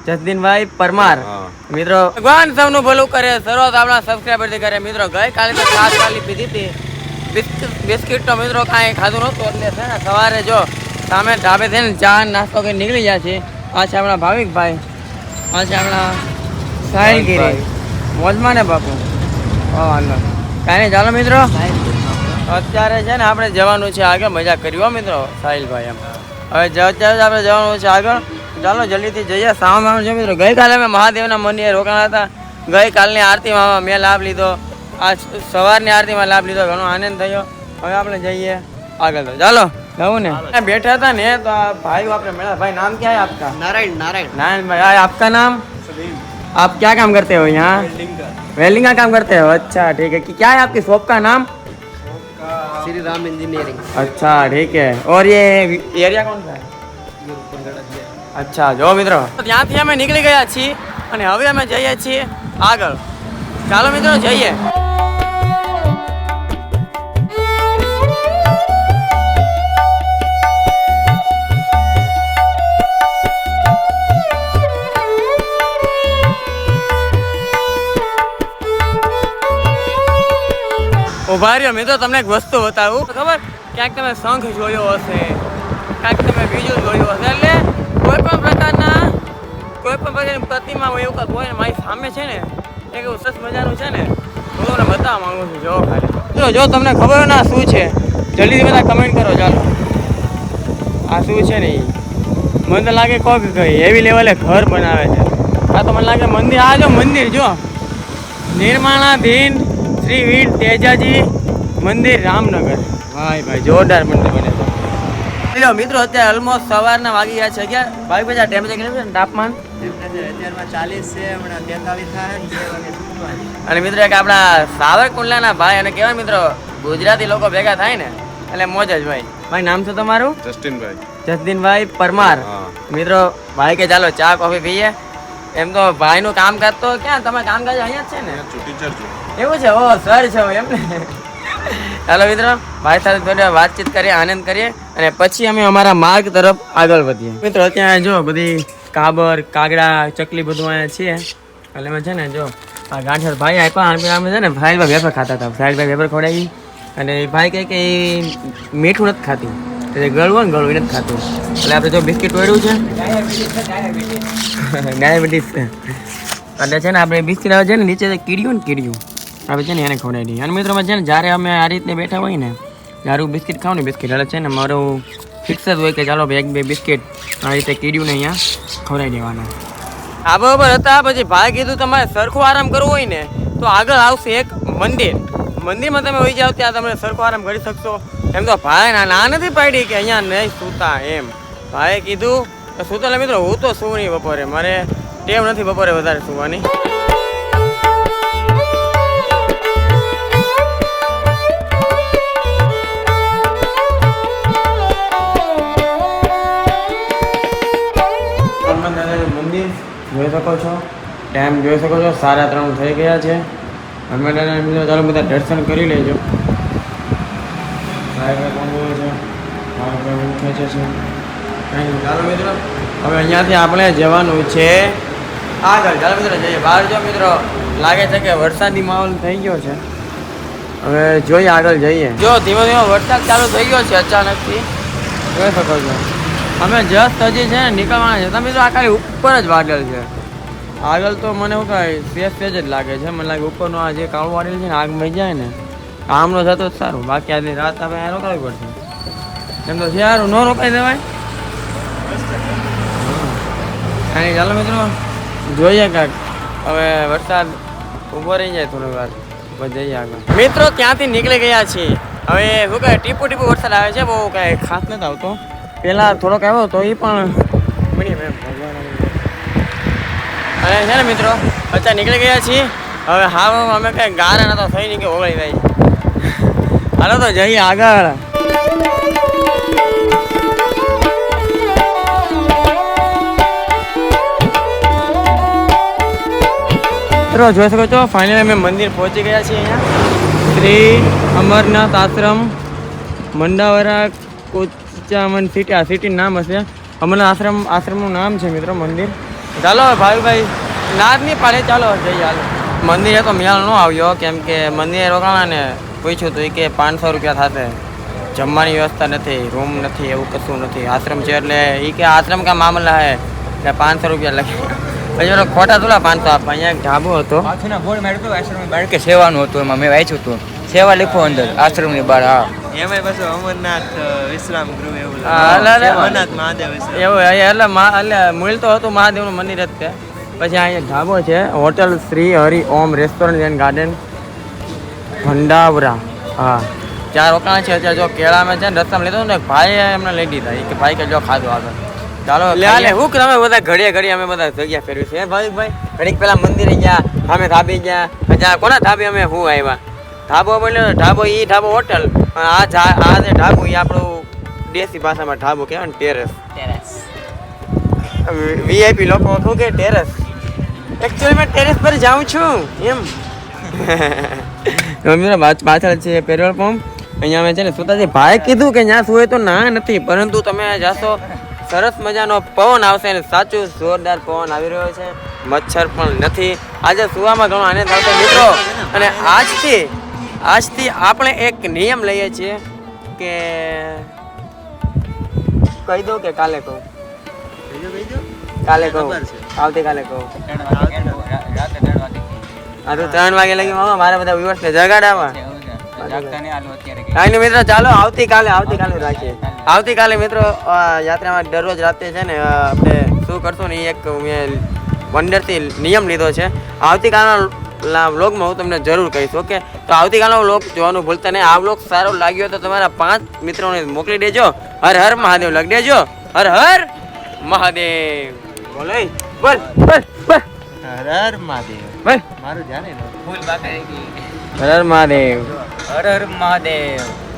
જસદીનભાઈ પરમાર મિત્રો ભગવાન સૌનું ભલું કરે, શરૂઆત આપણા સબસ્ક્રાઈબર થી કરે. મિત્રો ગઈકાલે તો ખાસ ખાલી પીધી હતી બિસ્કિટ તો મિત્રો કાંઈ ખાધું નહોતું, એટલે છે ને સવારે જો સામે ઢાબે છે ને ચા નાસ્તો કરી નીકળી ગયા છે. આ છે આપણા ભાવિકભાઈ, આ છે આપણા સાહિલગીરી મોજમાં ને બાપુ. કાંઈ નહીં, ચાલો મિત્રો અત્યારે છે ને આપણે જવાનું છે આગળ. મજા કર્યો મિત્રો સાહિલભાઈ. એમ હવે અત્યારે આપણે જવાનું છે આગળ. ચાલો જલ્દીથી જઈએ. સામાન છે મિત્રો, ગઈકાલે અમે મહાદેવના મંદિરે રોકાણા હતા. ગઈકાલની આરતીમાં મેં લાભ લીધો, આ સવારની આરતીમાં લાભ લીધો, ઘણો આનંદ થયો. હવે આપણે જઈએ આગળ. તો ચાલો જવું ને. બેઠા હતા ને તો આ ભાઈ આપણે મળ્યા. ભાઈ नाम क्या है आपका? नारायण भाई. आपका नाम? आप क्या काम करते हो यहाँ? वेल्डिंग का काम करते हो. अच्छा ठीक है. क्या है आपकी शॉप का नाम? श्री राम इंजीनियरिंग. अच्छा ठीक है. और ये एरिया कौन सा है? અચ્છા જો મિત્રો ત્યાંથી અમે નીકળી ગયા છીએ અને હવે અમે જઈએ છીએ આગળ. ચાલો મિત્રો જઈએ. ઉભા રહ્યો મિત્રો, તમને એક વસ્તુ બતાવું. ખબર ક્યાંક તમે શંખ જોયો હશે, ક્યાંક તમે બીજું જોયું હશે. એટલે કોઈ પણ પ્રકારની પ્રતિમા હોય એવું હોય ને મારી સામે છે ને એક એવું સરસ મજાનું છે ને, હું તમને બતાવવા માંગુ છું. જો ખાલી જો તમને ખબર ના શું છે જલ્દીથી બધા કમેન્ટ કરો. ચાલો આ શું છે ને, મને તો લાગે કોઈક એવી લેવલે ઘર બનાવે છે. આ તો મને લાગે મંદિર. આ જો મંદિર જો નિર્માણાધીન શ્રી વીર તેજાજી મંદિર રામનગર. ભાઈ જોરદાર મંદિર બને છે. મિત્રો અત્યારે ઓલમોસ્ટ સવારના વાગી ગયા છે. ક્યાં ભાઈ ભાઈ ટેમ્પરેચર કેટલું છે? તાપમાન અત્યારમાં 40 છે, હમણાં 43 થાય. અને મિત્રો એક આપણા સાવરકુંડલાના ભાઈ, અને કહેવાય મિત્રો ગુજરાતી લોકો ભેગા થાય ને એટલે મોજ જ ભાઈ. ભાઈ નામ શું તમારું? જસદીનભાઈ પરમાર. મિત્રો ભાઈ કે ચાલો ચા કોફી પીએ. એમ તો ભાઈનું કામકાજ તો ક્યાં, તમે કામકાજ અહીંયા જ છે ને? એવું છે? ઓ સર છે એમ ને. ચાલો મિત્રો ભાઈ સાથે થોડી વાતચીત કરીએ, આનંદ કરીએ અને પછી અમે અમારા માર્ગ તરફ આગળ વધીએ. મિત્રો અત્યારે જો બધી કાબર કાગડા ચકલી બધું અહીંયા છે. એટલે અમે છે ને જો આ ગાંઠર ભાઈ આપ્યા. અમે છે ને સાહિલભાઈ વેફર ખાતા હતા. સાહિલભાઈ વેફર ખવડાવી અને ભાઈ કહે કે એ મીઠું નથી ખાતી, એટલે ગળવું ને ગળવું એ નથી ખાતું. એટલે આપણે જો બિસ્કિટ વેડ્યું છે ડાયાબિટીસ છે. એટલે છે ને આપણે બિસ્કિટ આવે છે ને નીચે કીડ્યું આપણે છે ને એને ખવડાવી દઈએ. અને મિત્રો છે ને જ્યારે અમે આ રીતે બેઠા હોય ને ત્યારે હું બિસ્કિટ ખાઉં ને બિસ્કિટ એટલે છે ને મારું ફિક્સ જ હોય કે ચાલો ભાઈ એક બે બિસ્કિટ આ રીતે કીડ્યું ને અહીંયા ખવડાવી દેવાના. આ બરાબર હતા. પછી ભાઈ કીધું તમારે સરખું આરામ કરવો હોય ને તો આગળ આવશે એક મંદિરમાં તમે હોઈ જાઓ, ત્યાં તમે સરખો આરામ કરી શકશો. એમ તો ભાઈ ના નથી પાડી કે અહીંયા નહીં સૂતા એમ. ભાઈએ કીધું સૂતા. મિત્રો હું તો સૂવું નહીં બપોરે, મારે ટેવ નથી બપોરે વધારે સૂવાની. મંદિર જોઈ શકો છો, ટાઈમ જોઈ શકો છો, 3:30 થઈ ગયા છે. અમે ચાલો બધા દર્શન કરી લેજો. ચાલો મિત્રો હવે અહીંયાથી આપણે જવાનું છે આગળ. ચાલો મિત્રો જઈએ બહાર. જો મિત્રો લાગે છે કે વરસાદી માહોલ થઈ ગયો છે. હવે જોઈએ આગળ જઈએ. જો ધીમે ધીમે વરસાદ ચાલુ થઈ ગયો છે અચાનકથી, જોઈ શકો છો. અમે જસ્ટ હજી છે ને નીકળવાના છે. તમે તો આ ખાલી ઉપર જ વાદળ છે. આગળ તો મને એવું કાંઈ સેજ જ લાગે છે. મને લાગે ઉપરનું આ જે કાળું વાદળ છે ને આગ મળી જાય ને આમનો થતો જ સારું. બાકી આજની રાત આપણે રોકાવી પડશે. એમ તો સારું ન રોકાઈ દેવાય. અને ચાલો મિત્રો જોઈએ કાંઈક. હવે વરસાદ ઊભો રહી જાય થોડી વાર પછી જઈએ આગળ. મિત્રો ત્યાંથી નીકળી ગયા છીએ. હવે શું કહે ટીપુ વરસાદ આવે છે, બહુ કાંઈ ખાસ નથી આવતો. પહેલાં થોડોક આવ્યો તો એ પણ અને છે ને મિત્રો અત્યારે નીકળી ગયા છીએ. હવે હા અમે કંઈ ગારા નતો થઈ નહીં કે ઓગળી જાય. હાલો તો જઈએ આગળ. મિત્રો જોઈ શકો છો ફાઇનલી અમે મંદિર પહોંચી ગયા છીએ. અહીંયા શ્રી અમરનાથ આશ્રમ મંડાવરા કોચામન સિટી, આ સિટીનું નામ હશે. અમરનાથ આશ્રમનું નામ છે મિત્રો મંદિર. ચાલો ભાઈ નાદ નહીં પાડે, ચાલો જઈએ હાલો. મંદિરે તો મેળ ન આવ્યો કેમ કે મંદિરે રોકાણા ને પૂછ્યું તો એ કે 500 રૂપિયા થશે, જમવાની વ્યવસ્થા નથી, રૂમ નથી, એવું કશું નથી. આશ્રમ છે એટલે એ કે આશ્રમ કા મામલા હે એટલે 500 રૂપિયા લખી. પછી પેલો ખોટા થોડા 500 આપવા. અહીંયા એક ઢાબો હતો, પાછળના બોર્ડ માર્યું હતું આશ્રમની બહાર કે સેવાનું હતું, એમાં મેં વાંચ્યું હતું સેવા લખો અંદર આશ્રમની બહાર. હા એમાંય પાછું અમરનાથ વિશ્રામ ગૃહ એવું અમરનાથ મહાદેવ વિશ્રામ. એવું એટલે મૂળ તો હતું મહાદેવનું મંદિર જ તે. પછી અહીંયા ઢાબો છે, hotel Shri Hari Om restaurant and garden Bhandavara. હા 4 રોકાણ છે. અત્યારે જો કેળામાં છે ને રસ્તામાં લીધો ને ભાઈએ એમને લઈ દીધા. એ કે ભાઈ કે જો ખાધું આગળ ચાલો લે હું કે અમે બધા ઘડીએ અમે બધા જગ્યા ફેરવી છે ભાઈ. ઘડીક પેલા મંદિરે ગયા, અમે ધાબી ગયા, જ્યાં કોના ધાબી અમે હું આવ્યા. ઢાબો બોલ્યો ઢાબો, એ ઢાબો હોટલ, આ જે ઢાબો એ આપણું દેશી ભાષામાં ઢાબો કહેવાય ને, ટેરેસ. વીઆઈપી લોકો શું કે ટેરેસ, એકચ્યુઅલી મેં ટેરેસ પર જાઉં છું એમ. પાછળ છે પેટ્રોલ પંપ. અહીંયા અમે છે ને સુતાજી ભાઈ કીધું કે ત્યાં સુવે તો ના નથી, પરંતુ તમે જાશો સરસ મજાનો પવન આવશે ને સાચું જોરદાર પવન આવી રહ્યો છે, મચ્છર પણ નથી. આજે સુવામાં ઘણો આનંદ આવશે મિત્રો. અને આજથી આપણે એક નિયમ લઈએ છીએ કે કહી દો કે કાલે કહું, કાલે કહું, આવતીકાલે કહું. આ તો 3 વાગે લગી મારે બધા વ્યુઅર્સને જગાડાવા. કાંઈ મિત્રો ચાલો આવતીકાલે રાખીએ. આવતીકાલે મિત્રો યાત્રામાં દરરોજ રાતે છે ને આપણે શું કરશું ને એ એક મેં અંદરથી નિયમ લીધો છે. આવતીકાલના વ્લોગમાં હું તમને જરૂર કહીશ. ઓકે, તો આવતીકાલનો વ્લોગ જોવાનું ભૂલતા નહીં. આ વ્લોગ સારો લાગ્યો તો તમારા 5 મિત્રોને મોકલી દેજો. હર હર મહાદેવ લખ દેજો. હર હર મહાદેવ. બોલ હર હર મહાદેવ. બોલ મારું જાણે હર હર મહાદેવ. હર હર મહાદેવ.